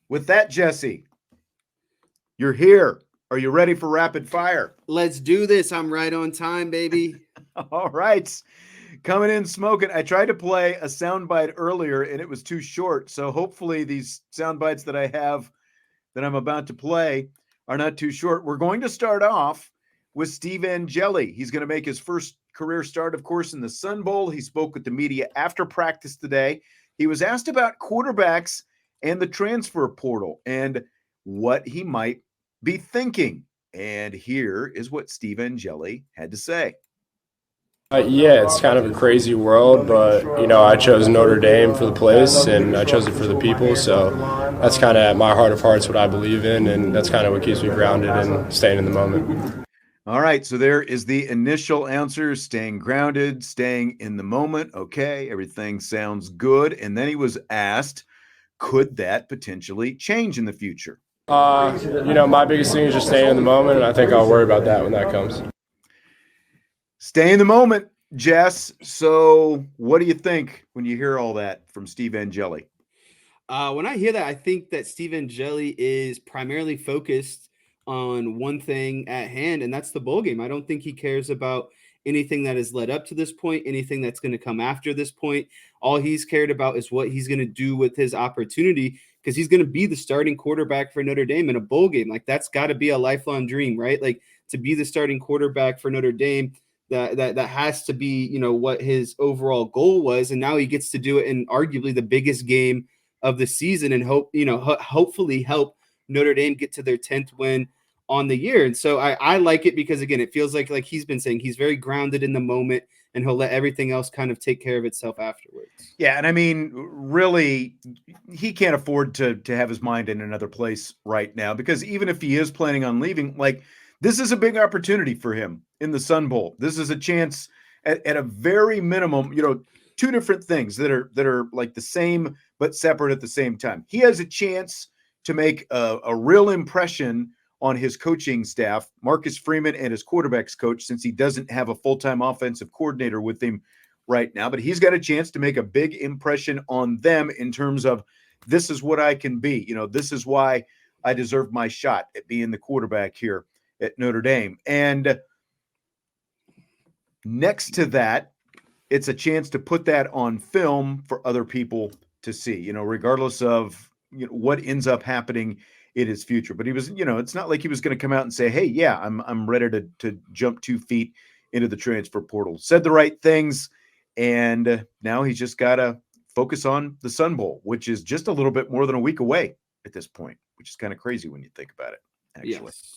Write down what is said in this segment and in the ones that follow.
With that, Jesse, you're here. Are you ready for rapid fire? Let's do this. I'm right on time, baby. All right. Coming in smoking. I tried to play a soundbite earlier and it was too short. So hopefully these sound bites that I have that I'm about to play are not too short. We're going to start off with Steve Angeli. He's going to make his first career start, of course, in the Sun Bowl. He spoke with the media after practice today. He was asked about quarterbacks and the transfer portal and what he might be thinking. And here is what Steve Angeli had to say. Yeah, it's kind of a crazy world, but, I chose Notre Dame for the place, and I chose it for the people, so that's kind of at my heart of hearts what I believe in, and that's kind of what keeps me grounded and staying in the moment. All right, so there is the initial answer, staying grounded, staying in the moment. Okay, everything sounds good. And then he was asked, could that potentially change in the future? My biggest thing is just staying in the moment, and I think I'll worry about that when that comes. Stay in the moment, Jess. So what do you think when you hear all that from Steve Angeli? When I hear that, I think that Steve Angeli is primarily focused on one thing at hand, and that's the bowl game. I don't think he cares about anything that has led up to this point, anything that's going to come after this point. All he's cared about is what he's going to do with his opportunity, because he's going to be the starting quarterback for Notre Dame in a bowl game. Like, that's got to be a lifelong dream, right? Like, to be the starting quarterback for Notre Dame, that has to be, what his overall goal was. And now he gets to do it in arguably the biggest game of the season and hopefully help Notre Dame get to their 10th win on the year. And so I like it because, again, it feels like he's been saying, he's very grounded in the moment and he'll let everything else kind of take care of itself afterwards. Yeah. And I mean, really, he can't afford to have his mind in another place right now, because even if he is planning on leaving, this is a big opportunity for him in the Sun Bowl. This is a chance at a very minimum, two different things that are like the same but separate at the same time. He has a chance to make a real impression on his coaching staff, Marcus Freeman and his quarterbacks coach, since he doesn't have a full-time offensive coordinator with him right now. But he's got a chance to make a big impression on them in terms of, this is what I can be. This is why I deserve my shot at being the quarterback here at Notre Dame. And next to that, it's a chance to put that on film for other people to see, regardless of what ends up happening in his future. But he was, it's not like he was going to come out and say, hey, yeah, I'm ready to jump 2 feet into the transfer portal. Said the right things. And now he's just got to focus on the Sun Bowl, which is just a little bit more than a week away at this point, which is kind of crazy when you think about it, actually. Yes.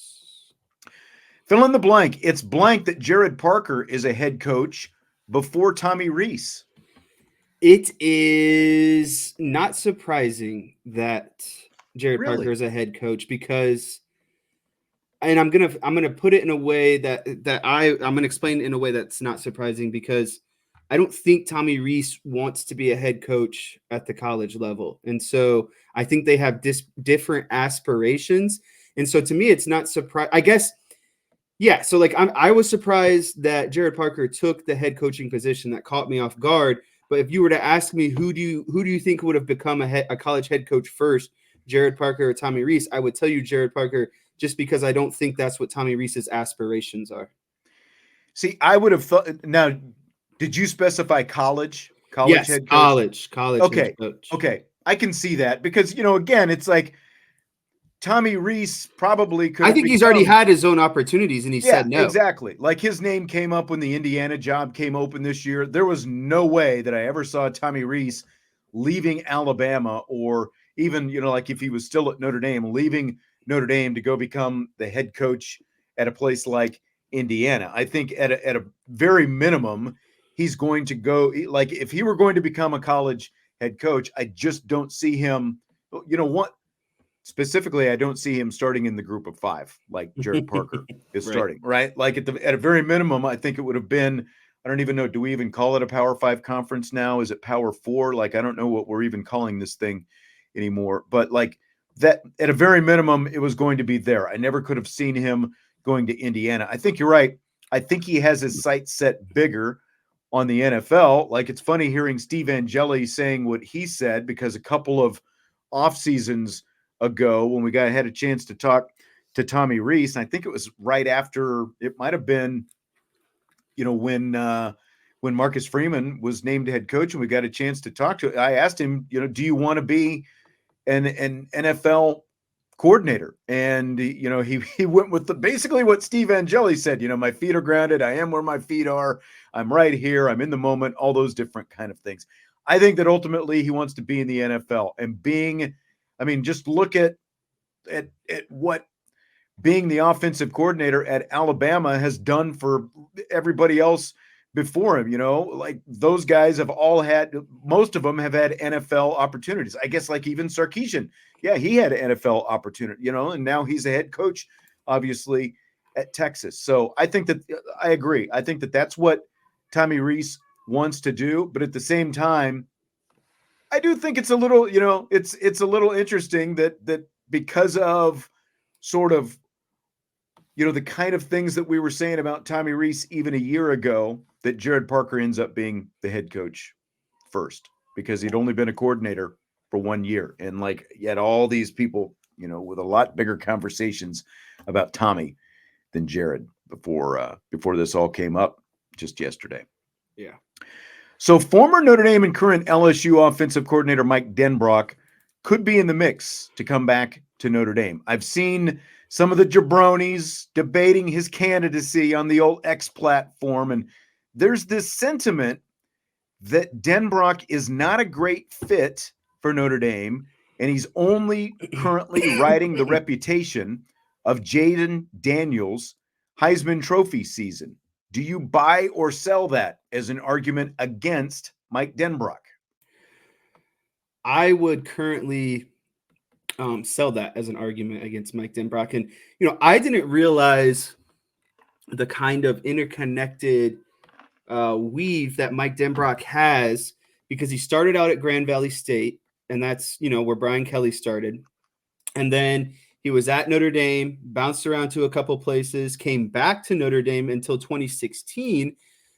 Fill in the blank. It's blank that Jared Parker is a head coach before Tommy Rees. It is not surprising that Jared Parker is a head coach, because, and I'm gonna put it in a way that I'm gonna explain it in a way that's not surprising, because I don't think Tommy Rees wants to be a head coach at the college level, and so I think they have different aspirations, and so to me, it's not surprising. I guess. Yeah, so I was surprised that Jared Parker took the head coaching position. That caught me off guard. But if you were to ask me who do you think would have become a college head coach first, Jared Parker or Tommy Rees, I would tell you Jared Parker, just because I don't think that's what Tommy Rees's aspirations are. See, I would have thought. Now, did you specify college? Yes, head coach? college. Okay, head coach. Okay, I can see that, because again, it's like Tommy Rees probably could. I think he's already had his own opportunities, and he said no. Exactly. Like, his name came up when the Indiana job came open this year. There was no way that I ever saw Tommy Rees leaving Alabama, or even, like if he was still at Notre Dame, leaving Notre Dame to go become the head coach at a place like Indiana. I think at a very minimum, he's going to go, like, if he were going to become a college head coach, I just don't see him, specifically, I don't see him starting in the group of 5 like Jared Parker is starting, right? Like at a very minimum, I think it would have been, I don't even know, do we even call it a Power 5 conference now? Is it Power 4? Like, I don't know what we're even calling this thing anymore. But like that, at a very minimum, it was going to be there. I never could have seen him going to Indiana. I think you're right. I think he has his sights set bigger on the NFL. Like, it's funny hearing Steve Angeli saying what he said, because a couple of off seasons ago when we had a chance to talk to Tommy Rees. And I think it was right after, it might have been, when Marcus Freeman was named head coach and we got a chance to talk to, I asked him, do you want to be an NFL coordinator? And he went with basically what Steve Angeli said. My feet are grounded. I am where my feet are. I'm right here. I'm in the moment. All those different kind of things. I think that ultimately he wants to be in the NFL and just look at what being the offensive coordinator at Alabama has done for everybody else before him. Like those guys have all had, most of them have had NFL opportunities. I guess like even Sarkisian. Yeah, he had an NFL opportunity, and now he's a head coach, obviously, at Texas. So I think that I agree. I think that that's what Tommy Rees wants to do. But at the same time, I do think it's a little, it's a little interesting that because of sort of, the kind of things that we were saying about Tommy Rees even a year ago, that Jared Parker ends up being the head coach first because he'd only been a coordinator for 1 year. And yet all these people, with a lot bigger conversations about Tommy than Jared before this all came up just yesterday. Yeah. So former Notre Dame and current LSU offensive coordinator Mike Denbrock could be in the mix to come back to Notre Dame. I've seen some of the jabronis debating his candidacy on the old X platform, and there's this sentiment that Denbrock is not a great fit for Notre Dame, and he's only currently riding the reputation of Jaden Daniels' Heisman Trophy season. Do you buy or sell that as an argument against Mike Denbrock? I would currently sell that as an argument against Mike Denbrock. And, I didn't realize the kind of interconnected weave that Mike Denbrock has, because he started out at Grand Valley State, and that's, where Brian Kelly started. And then he was at Notre Dame, bounced around to a couple places, came back to Notre Dame until 2016.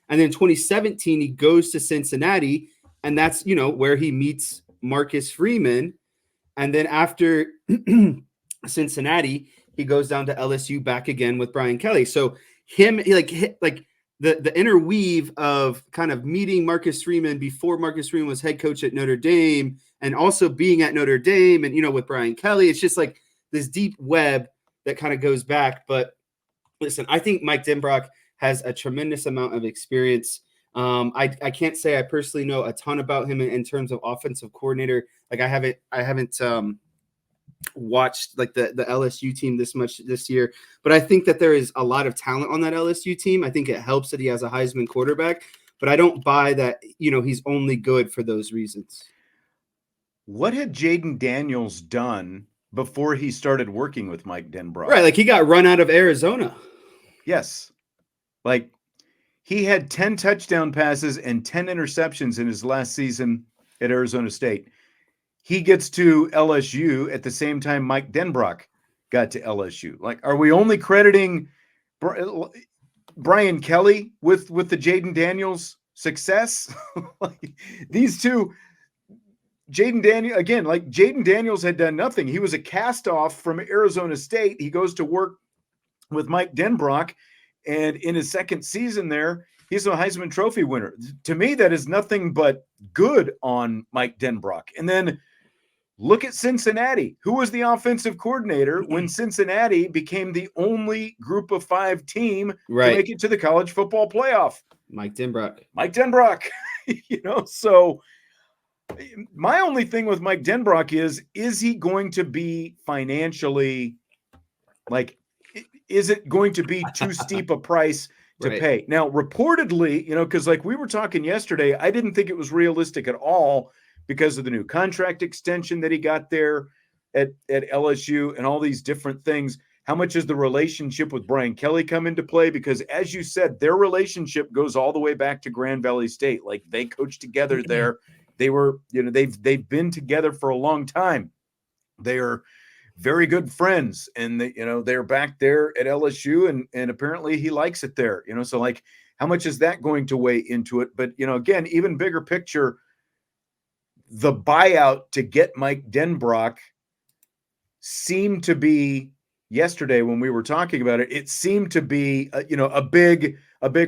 And then 2017, he goes to Cincinnati, and that's, where he meets Marcus Freeman. And then after Cincinnati, he goes down to LSU back again with Brian Kelly. So the interweave of kind of meeting Marcus Freeman before Marcus Freeman was head coach at Notre Dame, and also being at Notre Dame and, with Brian Kelly, it's just like this deep web that kind of goes back. But listen, I think Mike Denbrock has a tremendous amount of experience. I can't say I personally know a ton about him in terms of offensive coordinator. Like I haven't watched like the LSU team this much this year, but I think that there is a lot of talent on that LSU team. I think it helps that he has a Heisman quarterback, but I don't buy that, he's only good for those reasons. What had Jaden Daniels done before he started working with Mike Denbrock? Right. Like he got run out of Arizona. Yes. Like he had 10 touchdown passes and 10 interceptions in his last season at Arizona State. He gets to LSU at the same time Mike Denbrock got to LSU. Like, are we only crediting Brian Kelly with the Jaden Daniels success? Like, these two, Jaden Daniels had done nothing. He was a cast-off from Arizona State. He goes to work with Mike Denbrock, and in his second season there, he's a Heisman Trophy winner. To me, that is nothing but good on Mike Denbrock. And then look at Cincinnati. Who was the offensive coordinator when Cincinnati became the only Group of 5 team to make it to the college football playoff? Mike Denbrock. So my only thing with Mike Denbrock is he going to be financially, like, is it going to be too steep a price to pay? Now, reportedly, because like we were talking yesterday, I didn't think it was realistic at all because of the new contract extension that he got there at LSU and all these different things. How much does the relationship with Brian Kelly come into play? Because as you said, their relationship goes all the way back to Grand Valley State. Like they coached together there. They were, they've been together for a long time. They are very good friends, and they're back there at LSU, and apparently he likes it there. So like, how much is that going to weigh into it? But again, even bigger picture, the buyout to get Mike Denbrock seemed to be yesterday when we were talking about it. It seemed to be a big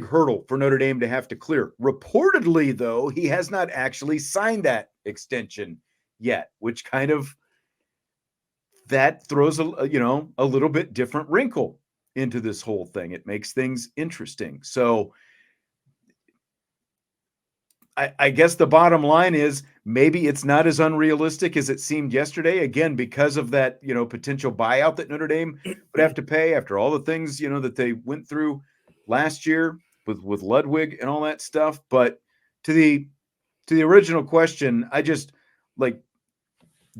hurdle for Notre Dame to have to clear. Reportedly, though, he has not actually signed that extension yet, which kind of that throws a little bit different wrinkle into this whole thing. It makes things interesting. So I guess the bottom line is maybe it's not as unrealistic as it seemed yesterday, again, because of that, potential buyout that Notre Dame would have to pay after all the things, that they went through last year with Ludwig and all that stuff. But to the original question, I just like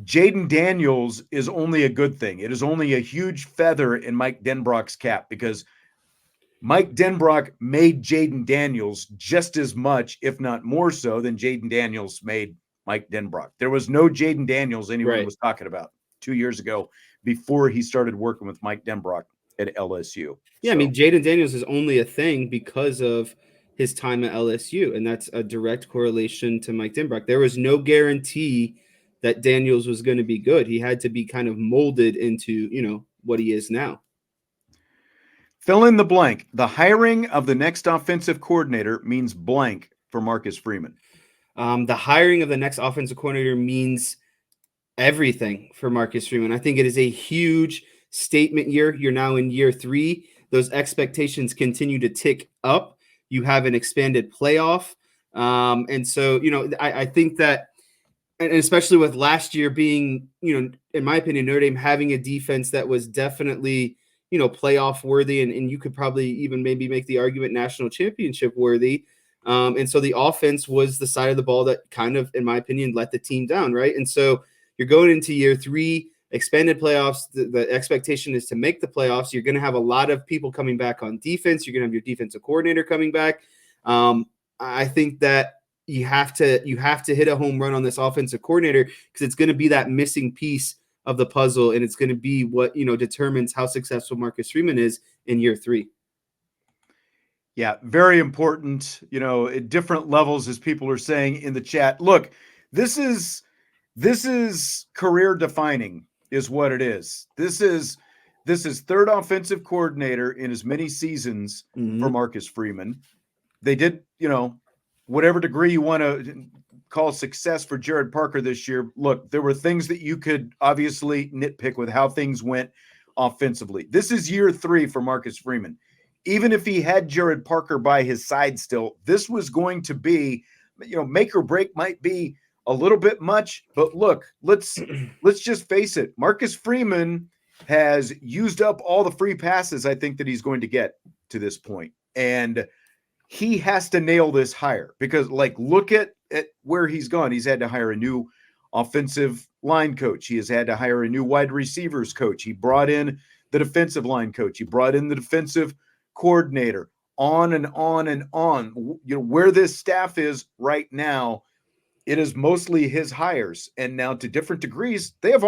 Jaden Daniels is only a good thing. It is only a huge feather in Mike Denbrock's cap because Mike Denbrock made Jaden Daniels just as much, if not more so, than Jaden Daniels made Mike Denbrock. There was no Jaden Daniels anyone was talking about 2 years ago before he started working with Mike Denbrock at LSU. Yeah, I mean, Jaden Daniels is only a thing because of his time at LSU, and that's a direct correlation to Mike Denbrock. There was no guarantee that Daniels was going to be good. He had to be kind of molded into, what he is now. Fill in the blank. The hiring of the next offensive coordinator means blank for Marcus Freeman. The hiring of the next offensive coordinator means everything for Marcus Freeman. I think it is a huge statement year. You're now in year 3. Those expectations continue to tick up. You have an expanded playoff. And so, I think that, and especially with last year being, in my opinion, Notre Dame having a defense that was definitely, playoff worthy, and you could probably even maybe make the argument national championship worthy. And so the offense was the side of the ball that kind of, in my opinion, let the team down, right? And so you're going into year 3, expanded playoffs. The expectation is to make the playoffs. You're going to have a lot of people coming back on defense. You're going to have your defensive coordinator coming back. I think that you have to hit a home run on this offensive coordinator because it's going to be that missing piece of the puzzle, and it's going to be what determines how successful Marcus Freeman is in year 3. Yeah, very important, at different levels, as people are saying in the chat. Look, this is career defining is what it is. This is third offensive coordinator in as many seasons for Marcus Freeman. They did, whatever degree you want to call success for Jared Parker this year. Look, there were things that you could obviously nitpick with how things went offensively. This is year 3 for Marcus Freeman. Even if he had Jared Parker by his side still, this was going to be, make or break might be a little bit much, but look, let's just face it. Marcus Freeman has used up all the free passes I think that he's going to get to this point. And he has to nail this hire because, look at where he's gone. He's had to hire a new offensive line coach. He has had to hire a new wide receivers coach. He brought in the defensive line coach. He brought in the defensive coordinator, on and on and on. Where this staff is right now, it is mostly his hires. And now to different degrees, they have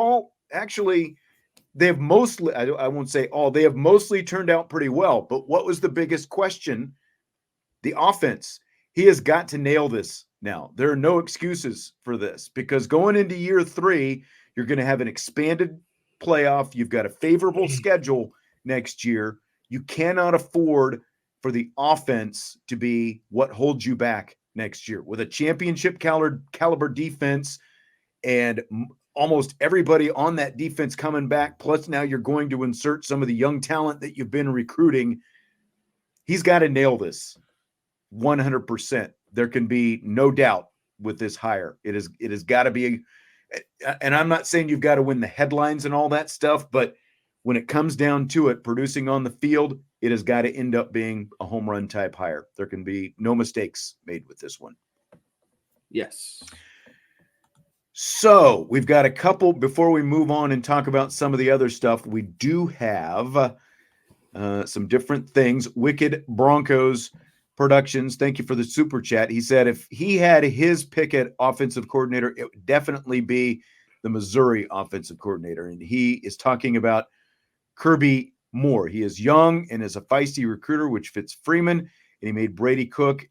mostly, I won't say all, they have mostly turned out pretty well. But what was the biggest question? The offense. He has got to nail this now. There are no excuses for this because going into year 3, you're going to have an expanded playoff. You've got a favorable schedule next year. You cannot afford for the offense to be what holds you back next year with a championship caliber defense and almost everybody on that defense coming back. Plus now you're going to insert some of the young talent that you've been recruiting. He's got to nail this 100%. There can be no doubt with this hire. It has got to be, and I'm not saying you've got to win the headlines and all that stuff, but when it comes down to it, producing on the field, it has got to end up being a home run type hire. There can be no mistakes made with this one. Yes. So we've got a couple, before we move on and talk about some of the other stuff, we do have some different things. Wicked Broncos Productions, thank you for the super chat. He said if he had his pick at offensive coordinator, it would definitely be the Missouri offensive coordinator. And he is talking about Kirby Moore. He is young and is a feisty recruiter, which fits Freeman. And he made Brady Cook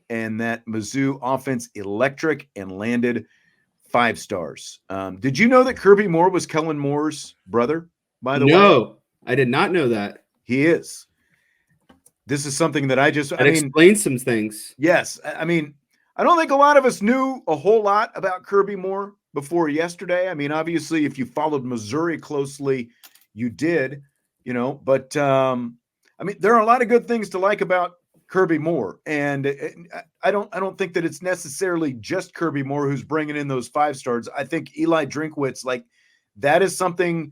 and that Mizzou offense electric and landed 5 stars. Did you know that Kirby Moore was Kellen Moore's brother, by the way? No, I did not know that. He is. This is something that That explains some things. Yes. I mean, I don't think a lot of us knew a whole lot about Kirby Moore before yesterday. I mean, obviously, if you followed Missouri closely, you did, but I mean, there are a lot of good things to like about Kirby Moore. And I don't think that it's necessarily just Kirby Moore who's bringing in those 5 stars. I think Eli Drinkwitz, like, that is something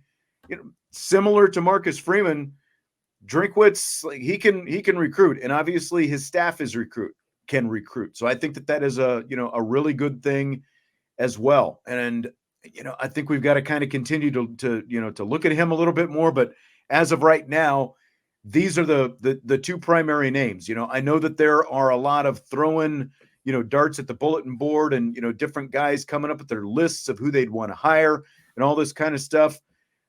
similar to Marcus Freeman. Drinkwitz, like, he can recruit, and obviously his staff can recruit. So I think that is a really good thing as well. And I think we've got to kind of continue to look at him a little bit more. But as of right now, these are the 2 primary names. I know that there are a lot of throwing darts at the bulletin board, and different guys coming up with their lists of who they'd want to hire and all this kind of stuff.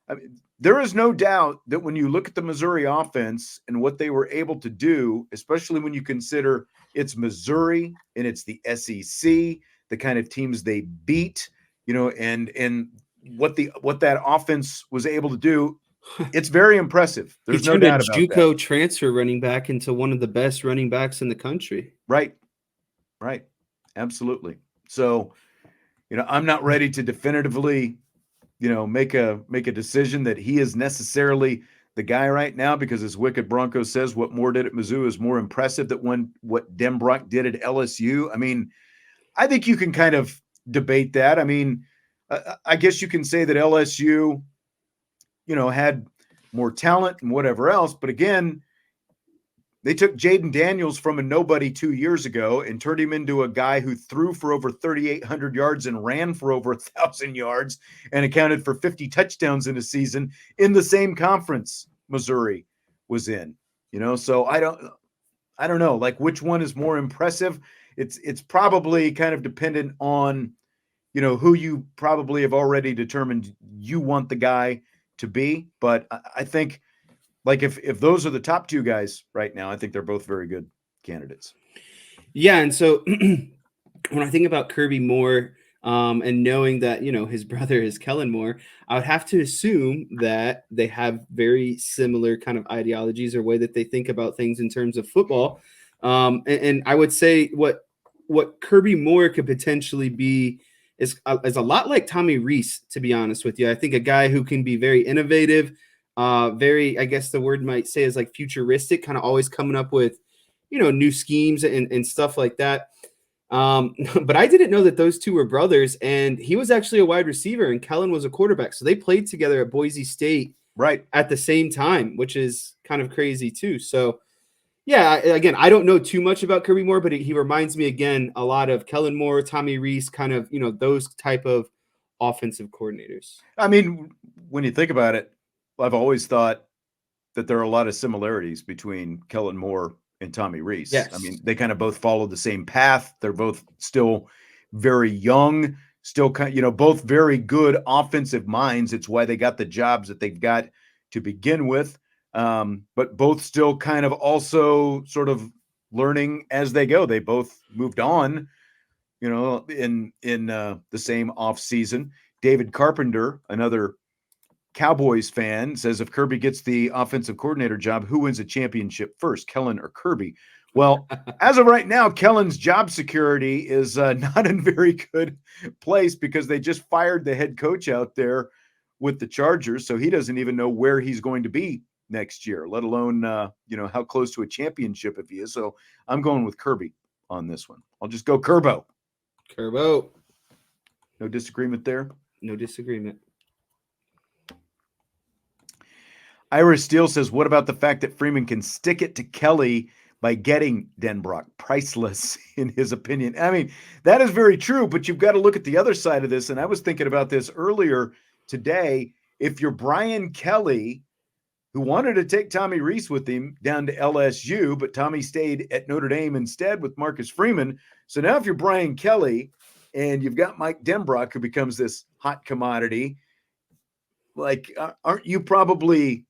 I mean, there is no doubt that when you look at the Missouri offense and what they were able to do, especially when you consider it's Missouri and it's the SEC, the kind of teams they beat, and what that offense was able to do, it's very impressive. There's no doubt about that. JUCO transfer running back into one of the best running backs in the country. Right. Absolutely. So, I'm not ready to definitively make a decision that he is necessarily the guy right now, because as Wicked Broncos says, what Moore did at Mizzou is more impressive than what Denbrock did at LSU. I mean, I think you can kind of debate that. I mean, I guess you can say that LSU, had more talent and whatever else. But again, they took Jaden Daniels from a nobody 2 years ago and turned him into a guy who threw for over 3,800 yards and ran for over 1,000 yards and accounted for 50 touchdowns in a season in the same conference Missouri was in. So I don't know, like, which one is more impressive. It's probably kind of dependent on, who you probably have already determined you want the guy to be. But I think, like, if those are the top 2 guys right now, I think they're both very good candidates. Yeah, and so when I think about Kirby Moore, and knowing that his brother is Kellen Moore, I would have to assume that they have very similar kind of ideologies or way that they think about things in terms of football. And I would say what Kirby Moore could potentially be is a lot like Tommy Rees, to be honest with you. I think a guy who can be very innovative. Very, I guess the word might say is like futuristic, kind of always coming up with, new schemes and stuff like that. But I didn't know that those 2 were brothers, and he was actually a wide receiver and Kellen was a quarterback. So they played together at Boise State right at the same time, which is kind of crazy too. So yeah, again, I don't know too much about Kirby Moore, but he reminds me again a lot of Kellen Moore, Tommy Rees, kind of, those type of offensive coordinators. I mean, when you think about it, I've always thought that there are a lot of similarities between Kellen Moore and Tommy Rees. Yes. I mean, they kind of both follow the same path. They're both still very young, still kind of, both very good offensive minds. It's why they got the jobs that they've got to begin with. But both still kind of also sort of learning as they go. They both moved on, in the same off season. David Carpenter, another Cowboys fan, says if Kirby gets the offensive coordinator job, who wins a championship first, Kellen or Kirby? Well, as of right now, Kellen's job security is not in very good place because they just fired the head coach out there with the Chargers. So he doesn't even know where he's going to be next year, let alone, how close to a championship if he is. So I'm going with Kirby on this one. I'll just go Kirbo. No disagreement there? No disagreement. Ira Steele says, what about the fact that Freeman can stick it to Kelly by getting Denbrock? Priceless, in his opinion. I mean, that is very true, but you've got to look at the other side of this. And I was thinking about this earlier today. If you're Brian Kelly, who wanted to take Tommy Rees with him down to LSU, but Tommy stayed at Notre Dame instead with Marcus Freeman. So now if you're Brian Kelly and you've got Mike Denbrock, who becomes this hot commodity, like, aren't you probably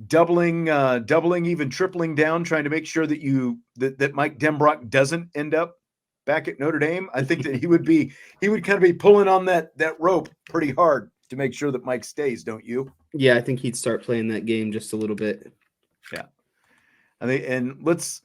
doubling, even tripling down, trying to make sure that that Mike Denbrock doesn't end up back at Notre Dame, I think that he would kind of be pulling on that rope pretty hard to make sure that Mike stays, don't you? Yeah, I think he'd start playing that game just a little bit. Yeah. And let's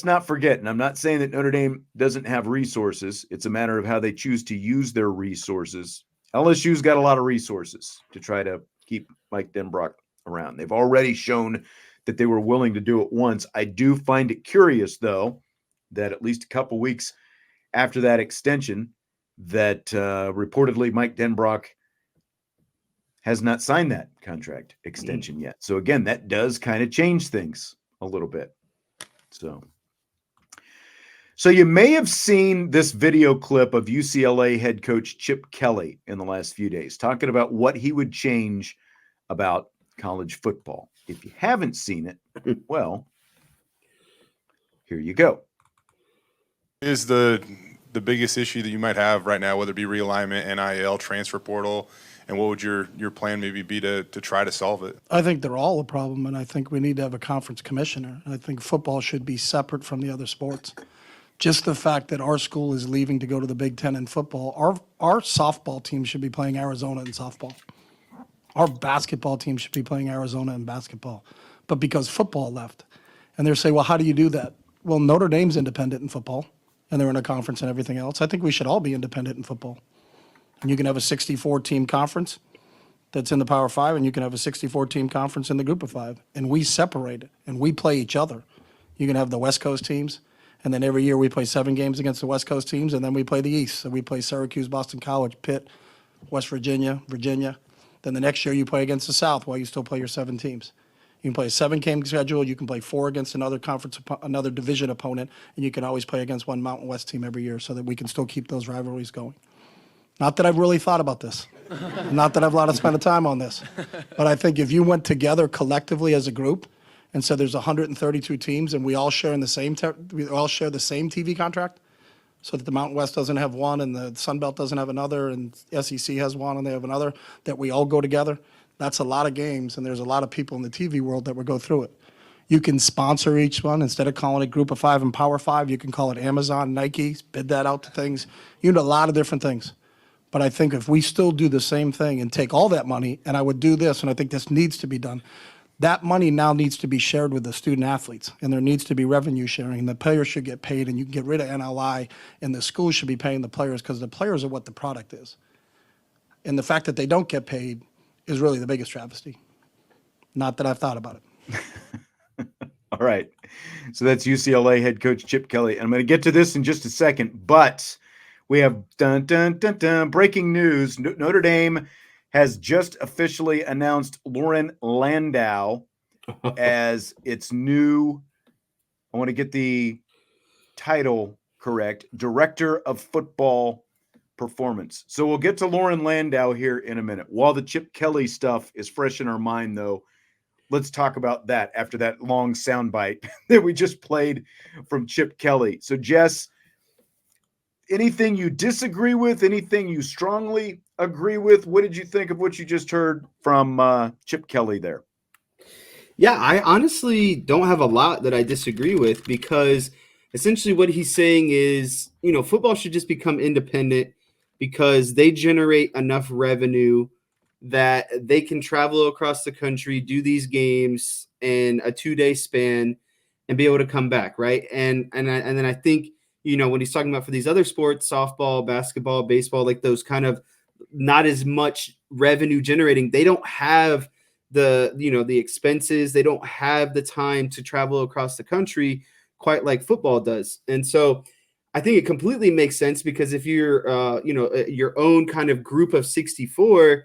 not forget, and I'm not saying that Notre Dame doesn't have resources. It's a matter of how they choose to use their resources. LSU's got a lot of resources to try to keep Mike Denbrock around. They've already shown that they were willing to do it once. I do find it curious, though, that at least a couple weeks after that extension, that reportedly Mike Denbrock has not signed that contract extension yet. So again, that does kind of change things a little bit. So you may have seen this video clip of UCLA head coach Chip Kelly in the last few days talking about what he would change about college football. If you haven't seen it, well, here you go. Is the biggest issue that you might have right now, whether it be realignment, NIL, transfer portal, and what would your plan maybe be to try to solve it? I think they're all a problem, and I think we need to have a conference commissioner. I think football should be separate from the other sports. Just the fact that our school is leaving to go to the Big Ten in football, our softball team should be playing Arizona in softball. Our basketball team should be playing Arizona in basketball. But because football left, and they're saying, well, how do you do that? Well, Notre Dame's independent in football, and they're in a conference and everything else. I think we should all be independent in football. And you can have a 64-team conference that's in the Power Five, and you can have a 64-team conference in the Group of Five. And we separate it, and we play each other. You can have the West Coast teams, and then every year we play 7 games against the West Coast teams, and then we play the East. So we play Syracuse, Boston College, Pitt, West Virginia, Virginia. Then the next year you play against the South while you still play your 7 teams. You can play a 7-game schedule. You can play 4 against another conference, another division opponent, and you can always play against one Mountain West team every year so that we can still keep those rivalries going. Not that I've really thought about this. Not that I've a lot of spent of time on this. But I think if you went together collectively as a group and said there's 132 teams and we all share the same TV contract, so that the Mountain West doesn't have one and the Sun Belt doesn't have another and SEC has one and they have another, that we all go together, that's a lot of games, and there's a lot of people in the TV world that would go through it. You can sponsor each one. Instead of calling it Group of 5 and Power 5, you can call it Amazon, Nike, bid that out to things. You do a lot of different things. But I think if we still do the same thing and take all that money, and I would do this, and I think this needs to be done, that money now needs to be shared with the student athletes, and there needs to be revenue sharing. The players should get paid, and you can get rid of NLI, and the schools should be paying the players because the players are what the product is. And the fact that they don't get paid is really the biggest travesty. Not that I've thought about it. All right. So that's UCLA head coach Chip Kelly. I'm going to get to this in just a second, but we have breaking news. Notre Dame has just officially announced Loren Landow as its new, I want to get the title correct, Director of Football Performance. So we'll get to Loren Landow here in a minute. While the Chip Kelly stuff is fresh in our mind, though, let's talk about that after that long soundbite that we just played from Chip Kelly. So, Jess, anything you disagree with, anything you strongly agree with? What did you think of what you just heard from Chip Kelly there? Yeah, I honestly don't have a lot that I disagree with, because essentially what he's saying is, football should just become independent because they generate enough revenue that they can travel across the country, do these games in a 2-day span and be able to come back, right? And then I think, when he's talking about for these other sports, softball, basketball, baseball, like those kind of not as much revenue generating, they don't have the expenses, they don't have the time to travel across the country quite like football does. And so I think it completely makes sense, because if you're your own kind of group of 64,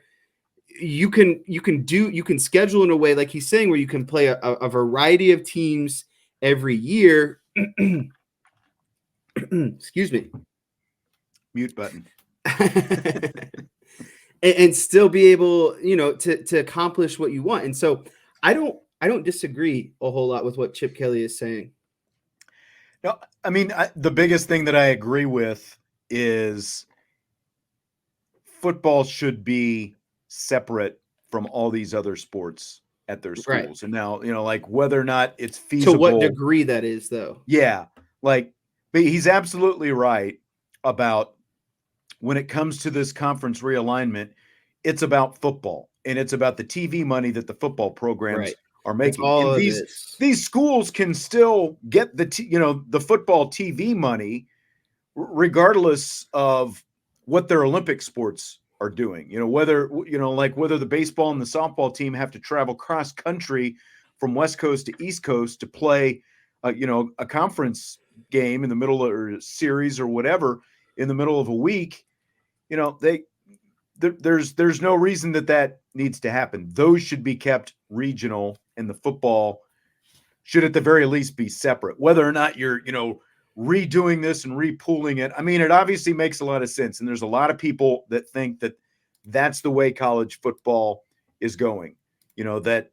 you can schedule in a way, like he's saying, where you can play a variety of teams every year. Excuse me. Mute button. and still be able, to accomplish what you want. And so I don't disagree a whole lot with what Chip Kelly is saying. No, I mean, the biggest thing that I agree with is football should be separate from all these other sports at their schools. Right. And now, like whether or not it's feasible. To what degree that is, though. Yeah. Like But he's absolutely right about when it comes to this conference realignment, it's about football and it's about the TV money that the football programs Right. are That's making. all And it these is. these schools can still get the football TV money regardless of what their Olympic sports are doing. Whether the baseball and the softball team have to travel cross country from West Coast to East Coast to play a conference game in the middle of or series or whatever in the middle of a week. There's no reason that needs to happen. Those should be kept regional, and the football should at the very least be separate. Whether or not you're redoing this and repooling it, I mean, it obviously makes a lot of sense, and there's a lot of people that think that that's the way college football is going. That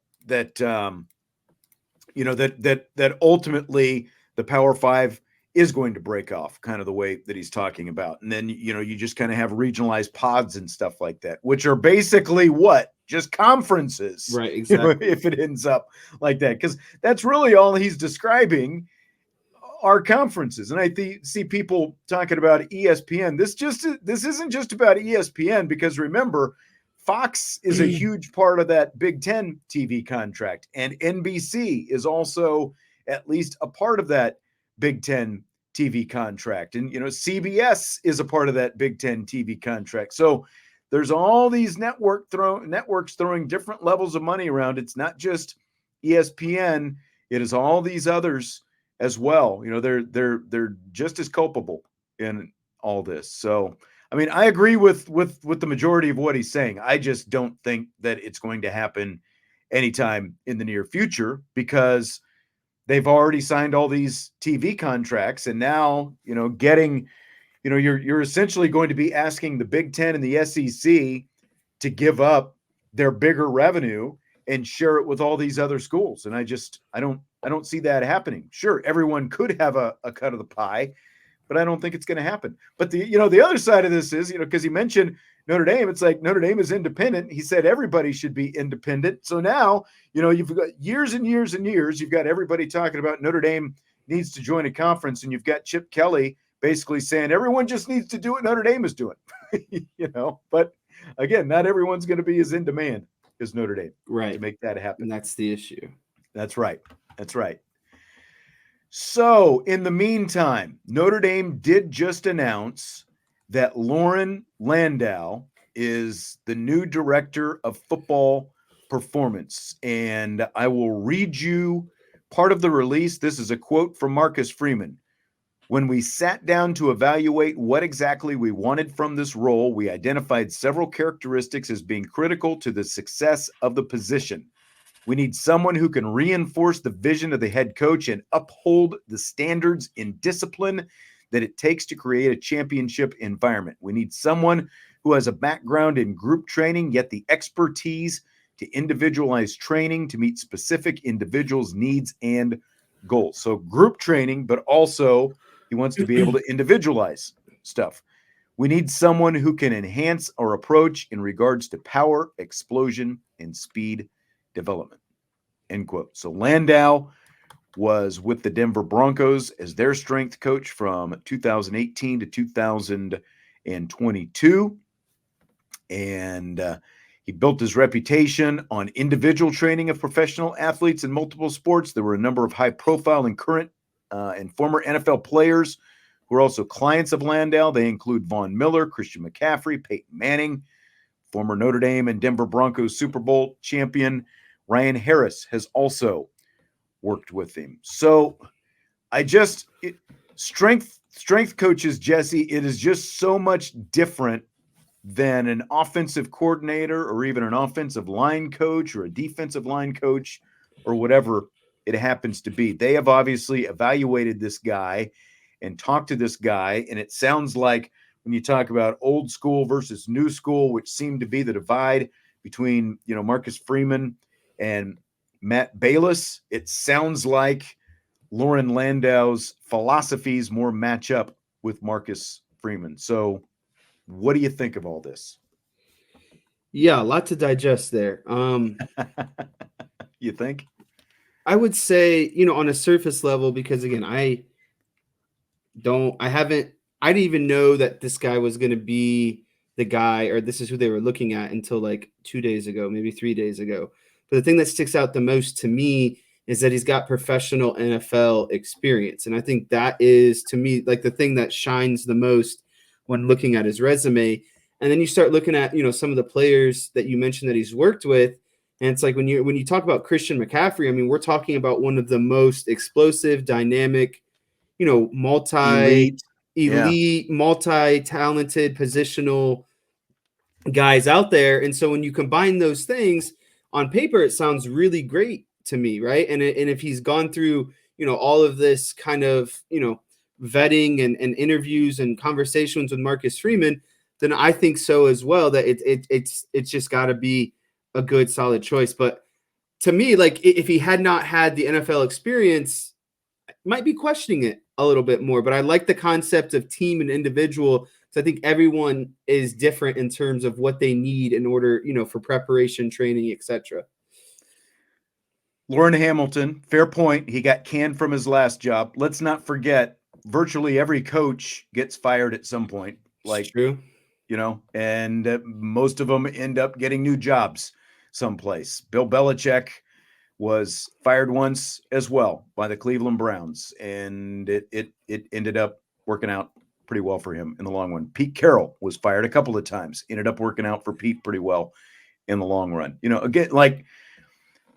ultimately the Power Five is going to break off, kind of the way that he's talking about. And then, you just kind of have regionalized pods and stuff like that, which are basically what? Just conferences. Right, exactly. If it ends up like that, because that's really all he's describing are conferences. And I see people talking about ESPN. This isn't just about ESPN, because remember, Fox is a huge part of that Big Ten TV contract, and NBC is also at least a part of that Big Ten TV contract. And, CBS is a part of that Big Ten TV contract. So there's all these networks throwing different levels of money around. It's not just ESPN. It is all these others as well. They're just as culpable in all this. So, I mean, I agree with the majority of what he's saying. I just don't think that it's going to happen anytime in the near future, because they've already signed all these TV contracts, and now, you're essentially going to be asking the Big Ten and the SEC to give up their bigger revenue and share it with all these other schools. And I don't see that happening. Sure, everyone could have a cut of the pie, but I don't think it's going to happen. But the other side of this is, because he mentioned Notre Dame, it's like Notre Dame is independent. He said everybody should be independent. So now, you've got years and years and years, you've got everybody talking about Notre Dame needs to join a conference, and you've got Chip Kelly basically saying everyone just needs to do what Notre Dame is doing. But again, not everyone's going to be as in demand as Notre Dame, right, to make that happen. And that's the issue. That's right. So, in the meantime, Notre Dame did just announce that Loren Landow is the new director of football performance. And I will read you part of the release. This is a quote from Marcus Freeman. When we sat down to evaluate what exactly we wanted from this role, we identified several characteristics as being critical to the success of the position. We need someone who can reinforce the vision of the head coach and uphold the standards in discipline that it takes to create a championship environment. We need someone who has a background in group training, yet the expertise to individualize training to meet specific individuals' needs and goals. So group training, but also he wants to be able to individualize stuff. We need someone who can enhance our approach in regards to power, explosion, and speed development, end quote. So Landow was with the Denver Broncos as their strength coach from 2018 to 2022. And he built his reputation on individual training of professional athletes in multiple sports. There were a number of high-profile and current and former NFL players who are also clients of Landow. They include Von Miller, Christian McCaffrey, Peyton Manning, former Notre Dame and Denver Broncos Super Bowl champion Ryan Harris has also worked with him. So strength coaches, Jesse, it is just so much different than an offensive coordinator or even an offensive line coach or a defensive line coach or whatever it happens to be. They have obviously evaluated this guy and talked to this guy, and it sounds like when you talk about old school versus new school, which seemed to be the divide between, Marcus Freeman and Matt Balis, it sounds like Loren Landow's philosophies more match up with Marcus Freeman. So what do you think of all this? Yeah, a lot to digest there. You think? I would say, on a surface level, because again, I I didn't even know that this guy was going to be the guy, or this is who they were looking at until like 2 days ago, maybe 3 days ago. But the thing that sticks out the most to me is that he's got professional NFL experience. And I think that is, to me, like the thing that shines the most when looking at his resume. And then you start looking at, some of the players that you mentioned that he's worked with. And it's like when you talk about Christian McCaffrey, I mean, we're talking about one of the most explosive, dynamic, Elite. multi-talented positional guys out there. And so when you combine those things on paper, it sounds really great to me, right? And if he's gone through, all of this kind of, vetting and interviews and conversations with Marcus Freeman, then I think so as well, that it's just got to be a good, solid choice. But to me, like if he had not had the NFL experience, I might be questioning it a little bit more. But I like the concept of team and individual. So I think everyone is different in terms of what they need in order, for preparation, training, etc. Lauren Hamilton, fair point. He got canned from his last job. Let's not forget, virtually every coach gets fired at some point. Like, true. And most of them end up getting new jobs someplace. Bill Belichick was fired once as well by the Cleveland Browns, and it ended up working out pretty well for him in the long run. Pete Carroll was fired a couple of times, ended up working out for Pete pretty well in the long run. Again, like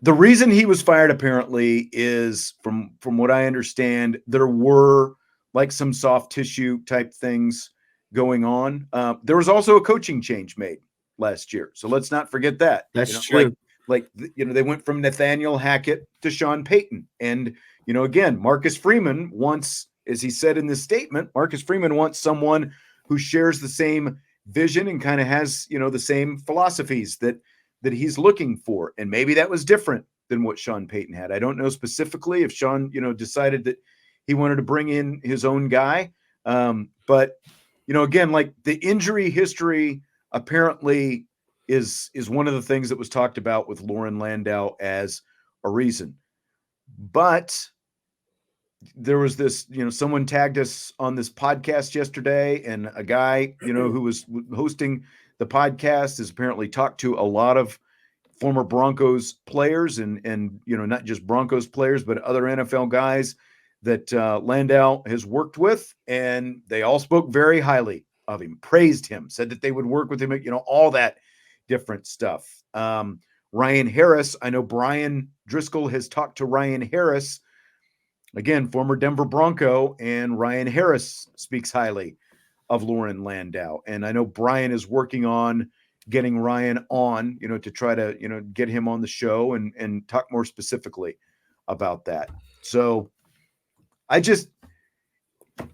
the reason he was fired apparently is from what I understand, there were like some soft tissue type things going on. There was also a coaching change made last year. So let's not forget that. That's true. They went from Nathaniel Hackett to Sean Payton. And, again, Marcus Freeman wants, as he said in this statement, Marcus Freeman wants someone who shares the same vision and kind of has, the same philosophies that he's looking for. And maybe that was different than what Sean Payton had. I don't know specifically if Sean, decided that he wanted to bring in his own guy. But, again, like the injury history apparently is one of the things that was talked about with Loren Landow as a reason. But there was this, someone tagged us on this podcast yesterday, and a guy, who was hosting the podcast has apparently talked to a lot of former Broncos players and not just Broncos players, but other NFL guys that Landau has worked with, and they all spoke very highly of him, praised him, said that they would work with him, all that different stuff. Ryan Harris, I know Brian Driscoll has talked to Ryan Harris, again, former Denver Bronco, and Ryan Harris speaks highly of Loren Landow. And I know Brian is working on getting Ryan on, to try to, get him on the show and talk more specifically about that. So I just,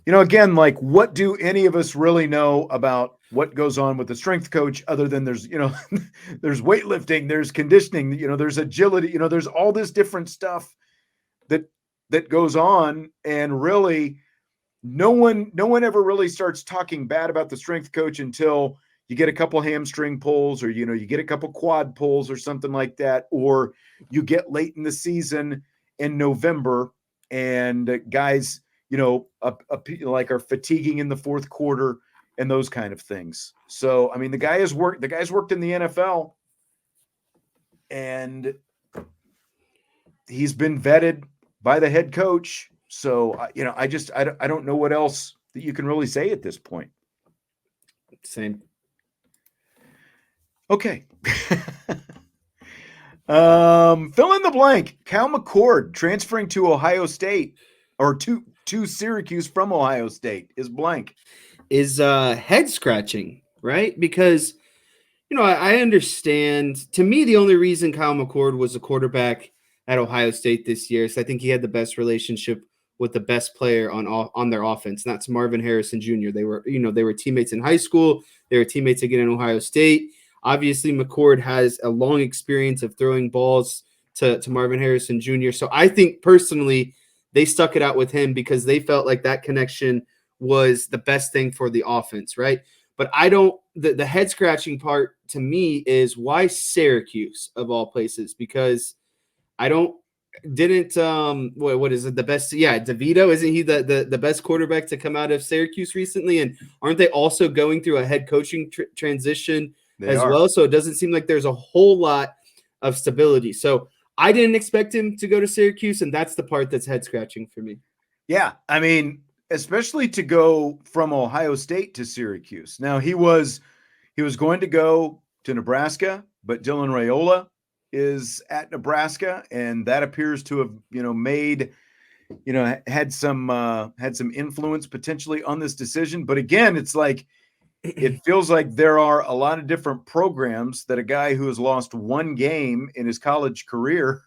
again, like, what do any of us really know about what goes on with the strength coach other than there's, there's weightlifting, there's conditioning, there's agility, there's all this different stuff that goes on. And really no one ever really starts talking bad about the strength coach until you get a couple hamstring pulls, or, you get a couple quad pulls or something like that, or you get late in the season in November and guys, like are fatiguing in the fourth quarter and those kind of things. So, I mean, the guy's worked in the NFL, and he's been vetted by the head coach. So, I don't know what else that you can really say at this point. Same. Okay. Fill in the blank. Cal McCord transferring to Ohio State, or to Syracuse from Ohio State, is blank. Is head scratching, right? Because, I understand. To me, the only reason Kyle McCord was a quarterback at Ohio State this year is I think he had the best relationship with the best player on their offense. And that's Marvin Harrison Jr. They were teammates in high school. They were teammates again in Ohio State. Obviously, McCord has a long experience of throwing balls to Marvin Harrison Jr. So I think personally they stuck it out with him because they felt like that connection was the best thing for the offense, right? But the head scratching part to me is why Syracuse of all places, because didn't what is it, the best? Yeah, DeVito, isn't he the best quarterback to come out of Syracuse recently? And aren't they also going through a head coaching transition as well? So it doesn't seem like there's a whole lot of stability. So I didn't expect him to go to Syracuse, and that's the part that's head scratching for me. Yeah, I mean, especially to go from Ohio State to Syracuse. Now he was going to go to Nebraska, but Dylan Raiola is at Nebraska, and that appears to have, made, had some influence potentially on this decision. But again, it's like, it feels like there are a lot of different programs that a guy who has lost one game in his college career,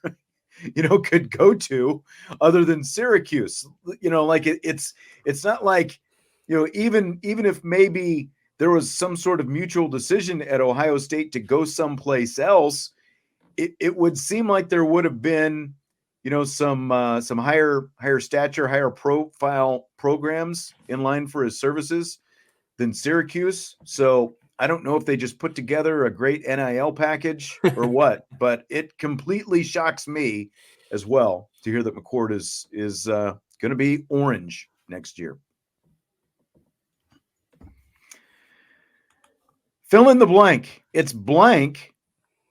could go to other than Syracuse. Like it's not like, even if maybe there was some sort of mutual decision at Ohio State to go someplace else, it would seem like there would have been, some higher stature, higher profile programs in line for his services than Syracuse. So I don't know if they just put together a great NIL package or what, but it completely shocks me as well to hear that McCord is going to be orange next year. Fill in the blank. It's blank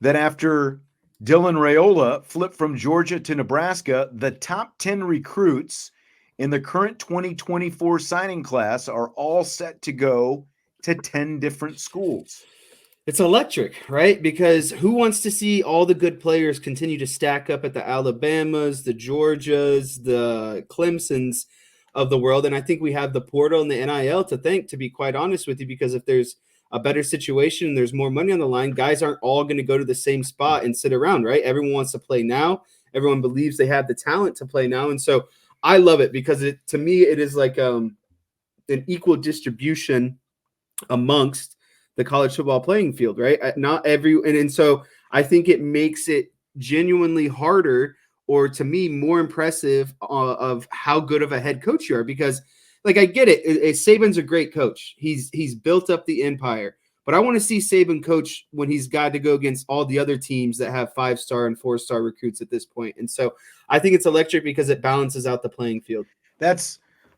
that after Dylan Raiola flipped from Georgia to Nebraska, the top 10 recruits in the current 2024 signing class are all set to go to 10 different schools. It's electric, right? Because who wants to see all the good players continue to stack up at the Alabamas, the Georgias, the Clemsons of the world? And I think we have the portal and the NIL to thank, to be quite honest with you, because if there's a better situation and there's more money on the line, guys aren't all going to go to the same spot and sit around, right? Everyone wants to play now. Everyone believes they have the talent to play now. And so I love it because to me, it is like an equal distribution amongst the college football playing field, right? Not every, and so I think it makes it genuinely harder, or to me, more impressive of how good of a head coach you are. Because, like, I get it. Saban's a great coach. He's built up the empire. But I want to see Saban coach when he's got to go against all the other teams that have 5-star and 4-star recruits at this point. And so I think it's electric because it balances out the playing field.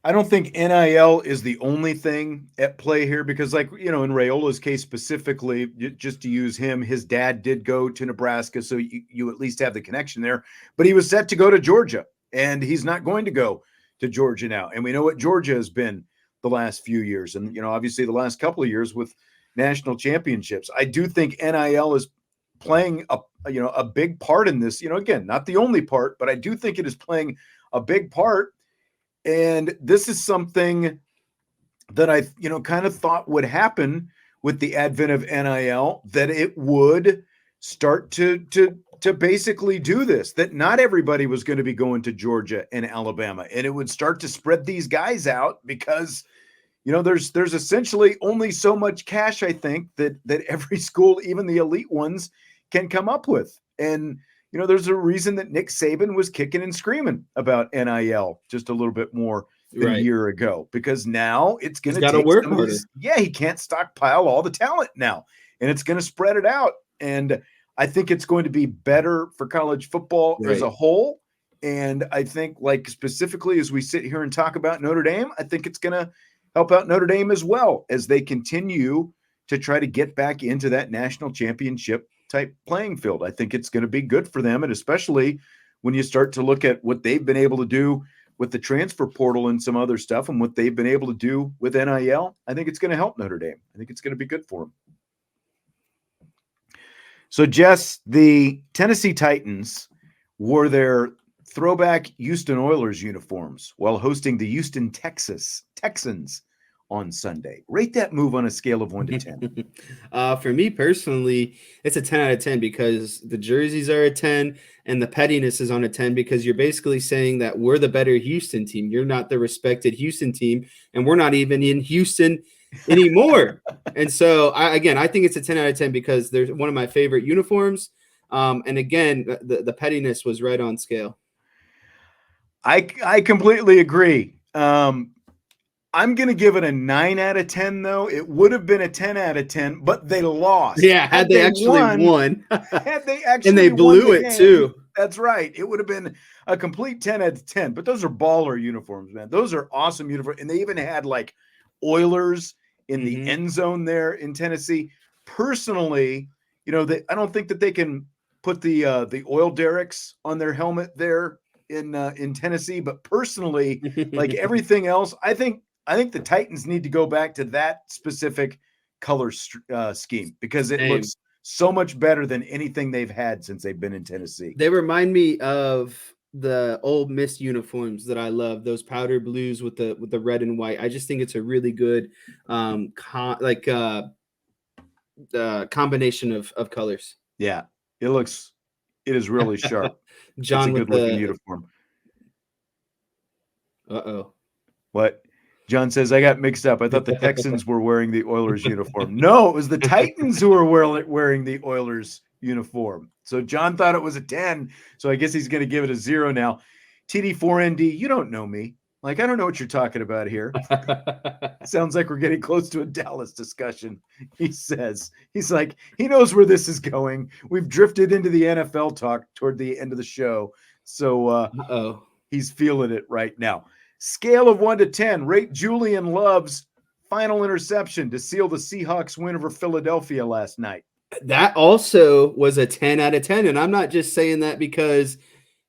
I don't think NIL is the only thing at play here because, like, in Raiola's case specifically, just to use him, his dad did go to Nebraska, so you at least have the connection there. But he was set to go to Georgia, and he's not going to go to Georgia now. And we know what Georgia has been the last few years, and obviously the last couple of years with national championships. I do think NIL is playing a big part in this. Again, not the only part, but I do think it is playing a big part. And this is something that I, kind of thought would happen with the advent of NIL, that it would start to basically do this, that not everybody was going to be going to Georgia and Alabama, and it would start to spread these guys out because, there's essentially only so much cash, I think, that every school, even the elite ones, can come up with. And there's a reason that Nick Saban was kicking and screaming about NIL just a little bit more than a year ago, because now it's going to take work harder. Yeah, he can't stockpile all the talent now, and it's going to spread it out. And I think it's going to be better for college football as a whole. And I think, like, specifically as we sit here and talk about Notre Dame, I think it's going to help out Notre Dame as well as they continue to try to get back into that national championship type playing field. I think it's going to be good for them. And especially when you start to look at what they've been able to do with the transfer portal and some other stuff and what they've been able to do with NIL, I think it's going to help Notre Dame. I think it's going to be good for them. So, Jess, the Tennessee Titans wore their throwback Houston Oilers uniforms while hosting the Houston Texans on Sunday. Rate that move on a scale of 1 to 10. For me personally, it's a 10 out of 10 because the jerseys are a 10 and the pettiness is on a 10 because you're basically saying that we're the better Houston team. You're not the respected Houston team, and we're not even in Houston anymore. And so, I think it's a 10 out of 10 because they're one of my favorite uniforms. And again, the pettiness was right on scale. I completely agree. I'm going to give it a 9 out of 10, though. It would have been a 10 out of 10, but they lost. Yeah, had they actually won. Had they actually and they blew it, too. That's right. It would have been a complete 10 out of 10. But those are baller uniforms, man. Those are awesome uniforms. And they even had like Oilers in the end zone there in Tennessee. Personally, I don't think that they can put the oil derricks on their helmet there in Tennessee. But personally, like everything else, I think the Titans need to go back to that specific color scheme because it looks so much better than anything they've had since they've been in Tennessee. They remind me of the Ole Miss uniforms that I love, those powder blues with the red and white. I just think it's a really good combination of colors. Yeah, it is really sharp. John, it's a good looking uniform. Uh-oh. What? John says, I got mixed up. I thought the Texans were wearing the Oilers uniform. No, it was the Titans who were wearing the Oilers uniform. So John thought it was a 10. So I guess he's going to give it a 0 now. TD4ND, you don't know me. Like, I don't know what you're talking about here. Sounds like we're getting close to a Dallas discussion, he says. He's like, he knows where this is going. We've drifted into the NFL talk toward the end of the show. So he's feeling it right now. Scale of 1 to 10, rate Julian Love's final interception to seal the Seahawks win over Philadelphia last night. That also was a 10 out of 10. And I'm not just saying that because,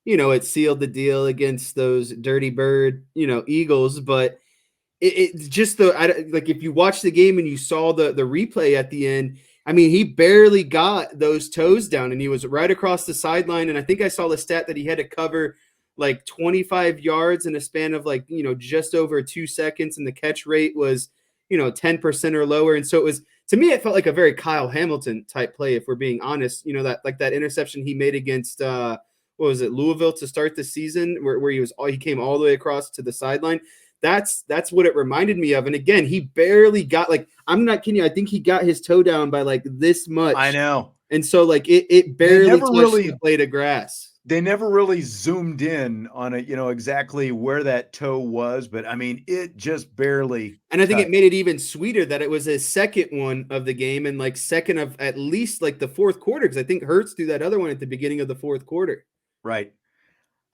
it sealed the deal against those dirty bird, Eagles, but it's just if you watch the game and you saw the replay at the end, I mean, he barely got those toes down and he was right across the sideline. And I think I saw the stat that he had to cover like 25 yards in a span of just over 2 seconds. And the catch rate was, 10% or lower. And so it was, to me, it felt like a very Kyle Hamilton type play, if we're being honest, that interception he made against, Louisville to start the season where he came all the way across to the sideline. That's what it reminded me of. And again, he barely got I'm not kidding you. I think he got his toe down by this much. I know. And so it barely touched the blade of grass. They never really zoomed in on it, exactly where that toe was, but I mean, it just barely. And I think it made it even sweeter that it was his second one of the game and second of at least the fourth quarter, because I think Hurts threw that other one at the beginning of the fourth quarter. Right.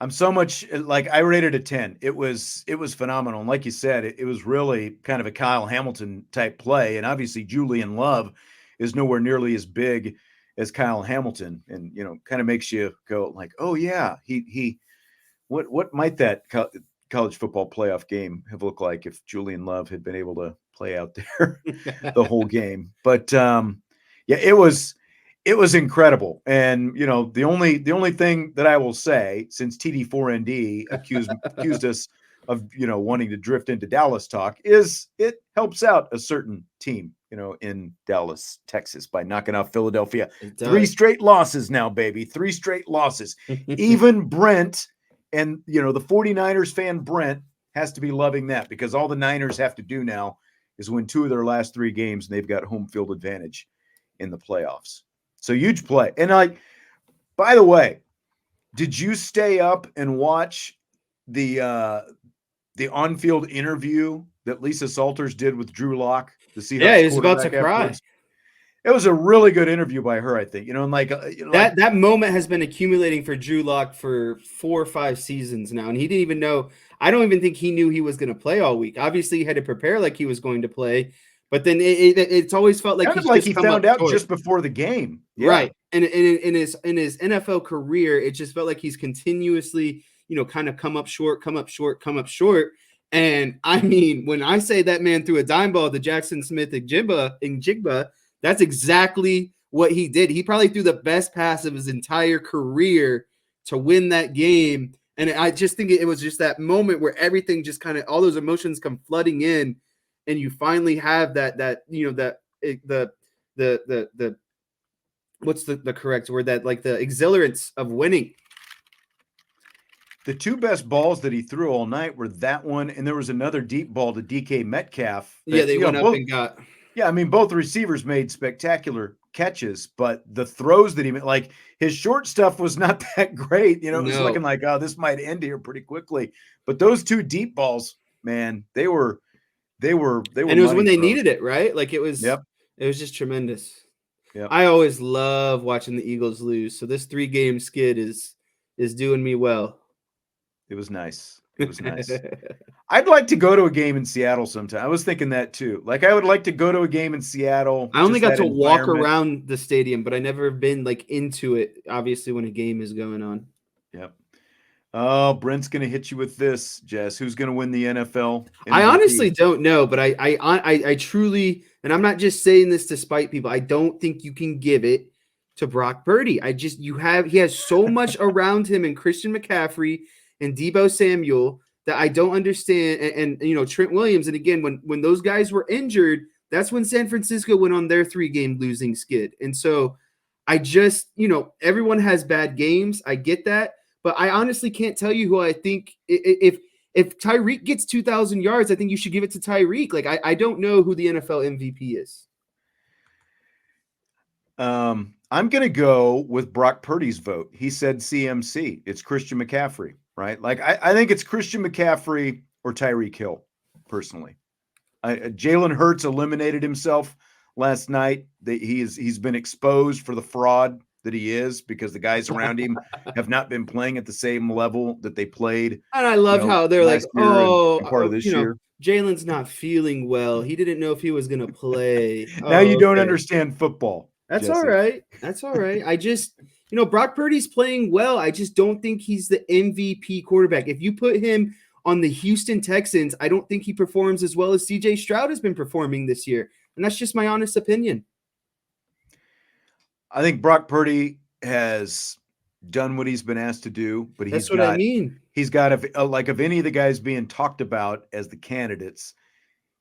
I'm so much I rated a 10. It was phenomenal. And like you said, it was really kind of a Kyle Hamilton type play. And obviously Julian Love is nowhere nearly as big as Kyle Hamilton, and kind of makes you go oh yeah, what might that college football playoff game have looked like if Julian Love had been able to play out there the whole game? But yeah, it was incredible. And the only thing that I will say, since TD4ND accused us of wanting to drift into Dallas talk, is it helps out a certain team in Dallas, Texas, by knocking off Philadelphia. 3 straight losses now, baby. 3 straight losses. Even Brent and, the 49ers fan Brent has to be loving that, because all the Niners have to do now is win 2 of their last 3 games, and they've got home field advantage in the playoffs. So huge play. And by the way, did you stay up and watch the on-field interview that Lisa Salters did with Drew Lock? Yeah, he was about to cry. It was a really good interview by her, I think. And that moment has been accumulating for Drew Lock for 4 or 5 seasons now, and he didn't even know. I don't even think he knew he was going to play all week. Obviously, he had to prepare like he was going to play, but then it's always felt like he found out just before the game, right? And in his NFL career, it just felt like he's continuously, kind of come up short. And I mean, when I say that man threw a dime ball to Jackson Smith-Njigba, that's exactly what he did. He probably threw the best pass of his entire career to win that game. And I just think it was just that moment where everything just kind of, all those emotions come flooding in, and you finally have the what's the correct word, that the exhilarance of winning. The 2 best balls that he threw all night were that one, and there was another deep ball to DK Metcalf. Yeah, they went up and got. Yeah, I mean, both receivers made spectacular catches, but the throws that he made, his short stuff was not that great. It was looking like, oh, this might end here pretty quickly. But those 2 deep balls, man, they were. And it was when they needed it, right? It was. Yep. It was just tremendous. Yep. I always love watching the Eagles lose. So this 3-game skid is is doing me well. It was nice. It was nice. I'd like to go to a game in Seattle sometime. I was thinking that too. Like, I would like to go to a game in Seattle. I only just got that to walk environment. around the stadium, but I never been like into it, obviously, when a game is going on. Yep. Oh, Brent's going to hit you with this, Jess. Who's going to win the NFL MVP? I honestly don't know, but I truly, and I'm not just saying this to spite people, I don't think you can give it to Brock Purdy. He has so much around him and Christian McCaffrey and Deebo Samuel that I don't understand. And Trent Williams. And again, when those guys were injured, that's when San Francisco went on their 3-game losing skid. And so I just, everyone has bad games. I get that. But I honestly can't tell you who I think if Tyreek gets 2,000 yards, I think you should give it to Tyreek. Like, I don't know who the NFL MVP is. I'm going to go with Brock Purdy's vote. He said CMC. It's Christian McCaffrey, right? Like, I think it's Christian McCaffrey or Tyreek Hill, personally. Jalen Hurts eliminated himself last night. He's been exposed for the fraud that he is, because the guys around him have not been playing at the same level that they played. And I love how they're like, and part of this year. Jalen's not feeling well. He didn't know if he was going to play. Now you don't understand football. That's Jesse. all right. That's all right. I just, Brock Purdy's playing well. I just don't think he's the MVP quarterback. If you put him on the Houston Texans, I don't think he performs as well as CJ Stroud has been performing this year. And that's just my honest opinion. I think Brock Purdy has done what he's been asked to do, but That's what I mean. He's got, of any of the guys being talked about as the candidates,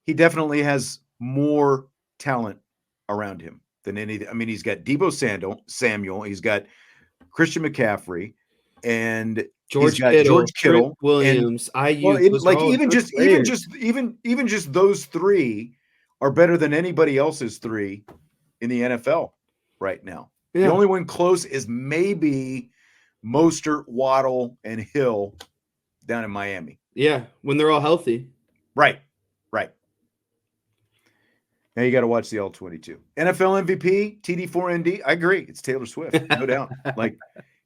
he definitely has more talent around him than any. I mean, he's got Deebo Samuel, he's got Christian McCaffrey, and George Kittle, Trent Williams, even just those three are better than anybody else's three in the NFL right now. Yeah. The only one close is maybe Mostert, Waddle, and Hill down in Miami. Yeah, when they're all healthy. Right. Now you got to watch the All-22. NFL MVP, TD4ND, I agree. It's Taylor Swift, no doubt. Like,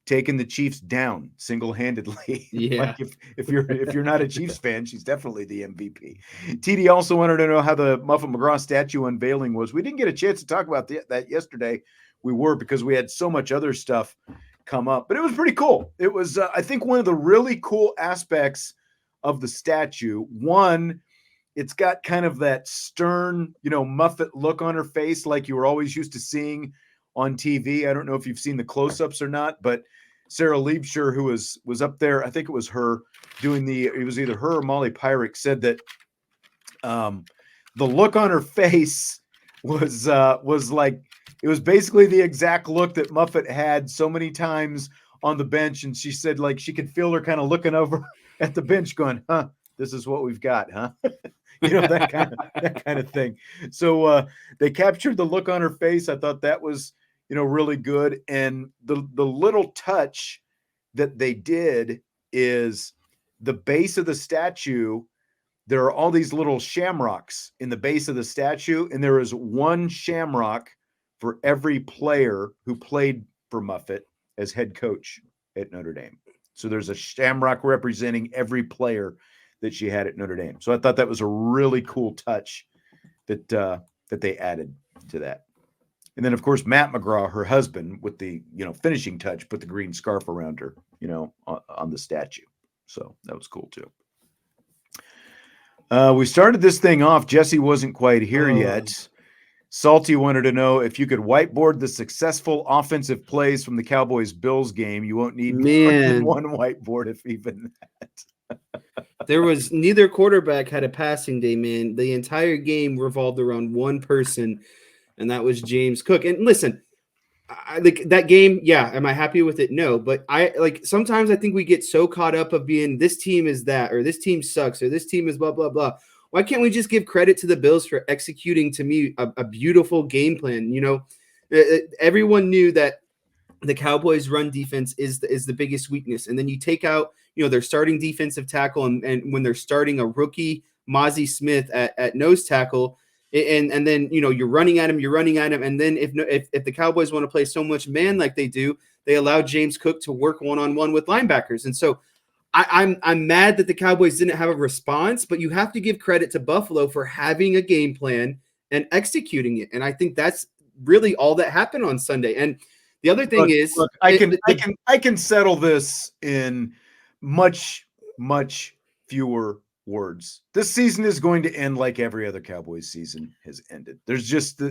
taking the Chiefs down single-handedly. Yeah. Like, if you're not a Chiefs fan, she's definitely the MVP. TD also wanted to know how the Muffet McGraw statue unveiling was. We didn't get a chance to talk about that yesterday. We were, because we had so much other stuff come up, but it was pretty cool. It was, I think, one of the really cool aspects of the statue. One, it's got kind of that stern, Muffet look on her face, like you were always used to seeing on TV. I don't know if you've seen the close-ups or not, but Sarah Liebscher, who was up there, I think it was her doing it was either her or Molly Pyrick, said that the look on her face was like, it was basically the exact look that Muffet had so many times on the bench. And she said, like, she could feel her kind of looking over at the bench going, this is what we've got, huh? that kind of thing. So they captured the look on her face. I thought that was, really good. And the little touch that they did is the base of the statue. There are all these little shamrocks in the base of the statue, and there is one shamrock for every player who played for Muffet as head coach at Notre Dame. So there's a shamrock representing every player that she had at Notre Dame. So I thought that was a really cool touch that they added to that. And then, of course, Matt McGraw, her husband, with the finishing touch, put the green scarf around her, on the statue. So that was cool too. We started this thing off. Jesse wasn't quite here yet. Salty wanted to know if you could whiteboard the successful offensive plays from the Cowboys-Bills game. You won't need more than one whiteboard, if even that. There was neither quarterback had a passing day, man. The entire game revolved around one person, and that was James Cook. And listen, that game, yeah, am I happy with it? No, but sometimes I think we get so caught up of being this team is that, or this team sucks, or this team is blah, blah, blah. Why can't we just give credit to the Bills for executing, to me, a beautiful game plan? Everyone knew that the Cowboys' run defense is the biggest weakness. And then you take out, their starting defensive tackle, and when they're starting a rookie, Mozzie Smith at nose tackle, and then you're running at him, and then if the Cowboys want to play so much man like they do, They allowed James Cook to work one-on-one with linebackers. And so I'm mad that the Cowboys didn't have a response, but you have to give credit to Buffalo for having a game plan and executing it. And I think that's really all that happened on Sunday. And the other thing look, I can settle this in much fewer words. This season is going to end like every other Cowboys season has ended. There's just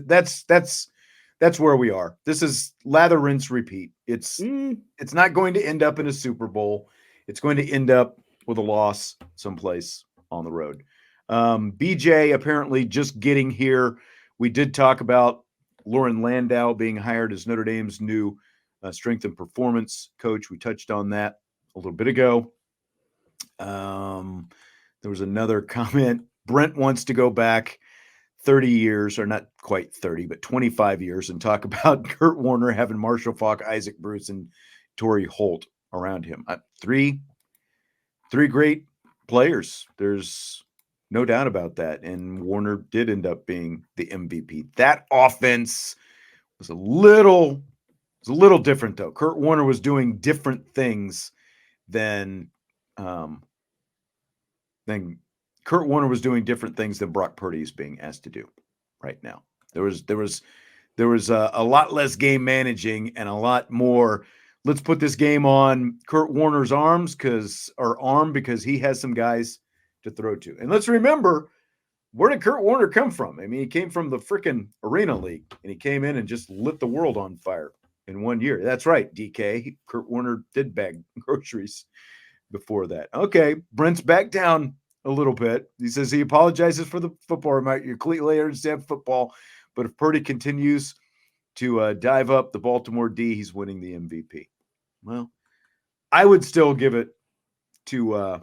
that's where we are. This is lather, rinse, repeat. It's not going to end up in a Super Bowl. It's going to end up with a loss someplace on the road. BJ apparently just getting here. We did talk about Loren Landow being hired as Notre Dame's new strength and performance coach. We touched on that a little bit ago. There was another comment. Brent wants to go back 30 years, or not quite 30, but 25 years, and talk about Kurt Warner having Marshall Faulk, Isaac Bruce, and Torrey Holt around him. Three great players. There's no doubt about that. And Warner did end up being the MVP. That offense was a little different, though. Kurt Warner was doing different things than Kurt Warner was doing different things than Brock Purdy is being asked to do right now. There was a lot less game managing and a lot more. Let's put this game on Kurt Warner's arm because he has some guys to throw to. And let's remember, where did Kurt Warner come from? I mean, he came from the freaking Arena League, and he came in and just lit the world on fire in 1 year. That's right, DK. Kurt Warner did bag groceries before that. Okay, Brent's back down a little bit. He says he apologizes for the football. You completely understand football, but if Purdy continues to dive up the Baltimore D, he's winning the MVP. Well, I would still give it to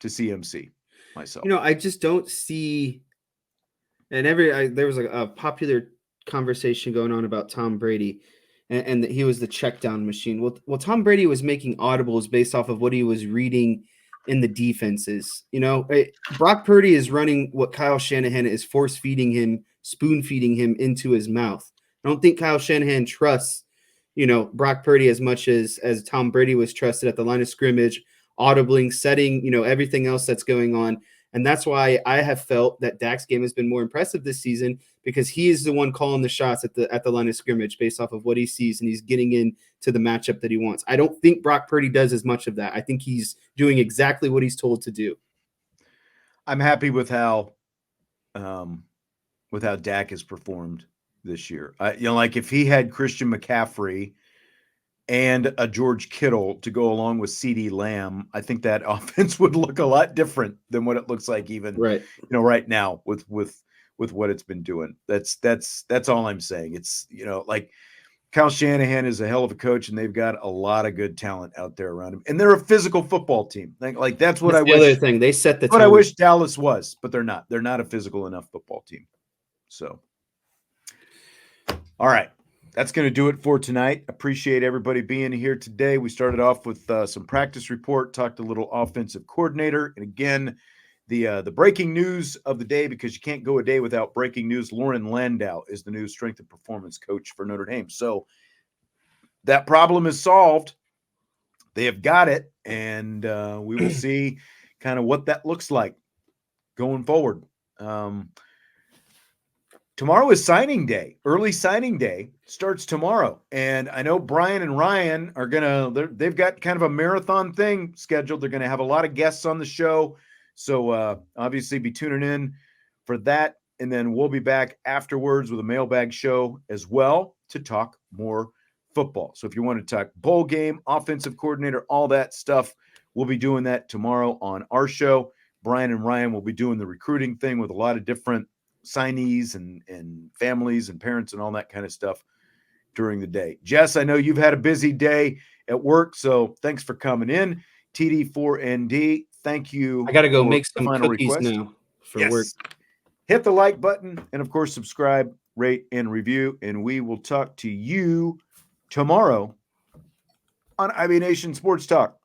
CMC myself. I just don't see. And there was a popular conversation going on about Tom Brady, and that he was the check down machine. Well, Tom Brady was making audibles based off of what he was reading in the defenses. Brock Purdy is running what Kyle Shanahan is force feeding him, spoon feeding him into his mouth. I don't think Kyle Shanahan trusts, Brock Purdy as much as Tom Brady was trusted at the line of scrimmage, audibling, setting, everything else that's going on. And that's why I have felt that Dak's game has been more impressive this season, because he is the one calling the shots at the line of scrimmage based off of what he sees, and he's getting into the matchup that he wants. I don't think Brock Purdy does as much of that. I think he's doing exactly what he's told to do. I'm happy with how Dak has performed this year. Like if he had Christian McCaffrey and a George Kittle to go along with CeeDee Lamb, I think that offense would look a lot different than what it looks like even right now with what it's been doing. That's all I'm saying. It's like Kyle Shanahan is a hell of a coach, and they've got a lot of good talent out there around him, and they're a physical football team. Like that's what I wish. The other thing, they set the what I wish Dallas was, but they're not. They're not a physical enough football team. So, all right. That's going to do it for tonight. Appreciate everybody being here today. We started off with some practice report, talked a little offensive coordinator. And again, the breaking news of the day, because you can't go a day without breaking news, Loren Landow is the new strength and performance coach for Notre Dame. So that problem is solved. They have got it, and we will see kind of what that looks like going forward. Tomorrow is signing day. Early signing day starts tomorrow. And I know Brian and Ryan are they've got kind of a marathon thing scheduled. They're going to have a lot of guests on the show. So obviously be tuning in for that. And then we'll be back afterwards with a mailbag show as well to talk more football. So if you want to talk bowl game, offensive coordinator, all that stuff, we'll be doing that tomorrow on our show. Brian and Ryan will be doing the recruiting thing with a lot of different signees and families and parents and all that kind of stuff during the day. Jess, I know you've had a busy day at work, so thanks for coming in. TD4ND, thank you. I got to go make some cookies now for work. Hit the like button and, of course, subscribe, rate, and review, and we will talk to you tomorrow on IB Nation Sports Talk.